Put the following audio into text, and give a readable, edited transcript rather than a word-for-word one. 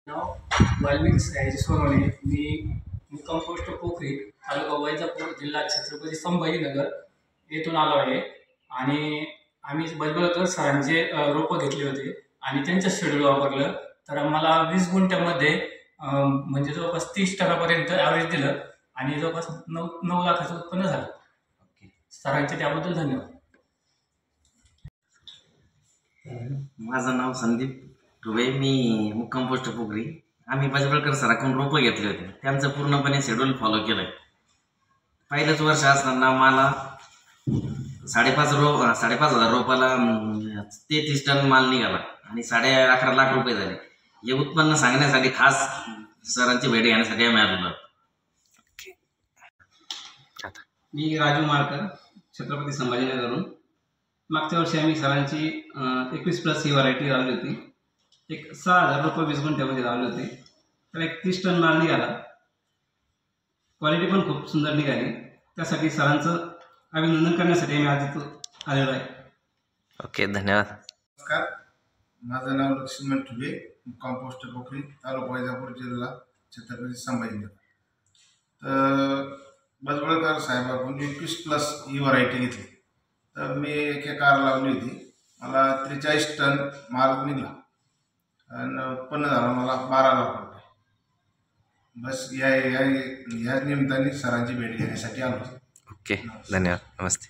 नाव वाल्मिकी सयाजी सोनवणे. मी मुक्काम पोस्ट पोखरी, तालुका वैजापूर, जिल्हा छत्रपती संभाजीनगर येथून आलो आहे. आणि आम्ही बजबळकर सरांचे रोपं घेतले होते आणि त्यांचं शेड्यूल वापरलं. तर मला 20 गुंठ्यामध्ये म्हणजे जवळपास 30 टनापर्यंत ॲव्हरेज दिलं आणि जवळपास 9 लाखाचं उत्पन्न झालं. सरांचे त्याबद्दल धन्यवाद. माझं नाव संदीप रुबे. मी मुक्काम पोस्ट पोखरी. आम्ही बजबळकर सराकडून रोपं घेतले होते. त्यांचं पूर्णपणे शेड्यूल फॉलो केलं. पहिलंच वर्ष असताना मला 5,500 रोपाला 33 टन माल निघाला आणि 11.5 लाख रुपये झाले. हे उत्पन्न सांगण्यासाठी खास सरांची भेट घेण्यासाठी आम्ही आलेलो. मी राजू माळकर, छत्रपती संभाजीनगरवरून. मागच्या वर्षी आम्ही सरांची 21+ ही व्हरायटी लावली होती. एक 6,000 रुपये 20 गुंठ्यामध्ये लावले होते. तर 31 टन माल निघाला. क्वालिटी पण खूप सुंदर निघाली. त्यासाठी सरांचं अभिनंदन करण्यासाठी आम्ही आज इथं आलेलो आहे. ओके, धन्यवाद. नमस्कार, माझं नाव लक्ष्मण ठुबे, मुक्काम पोस्ट पोखरी, तालुका वैजापूर, जिल्हा छत्रपती संभाजीनगर. तर बजबळकर साहेबांकडून 21+ ही व्हरायटी घेतली. तर मी एक कार लावली होती. मला 43 टन माल निघाला आणि उत्पन्न झालं मला 12 लाख रुपये. बस या निमित्ताने सरांची भेट घेण्यासाठी आलो. ओके, धन्यवाद. नमस्ते.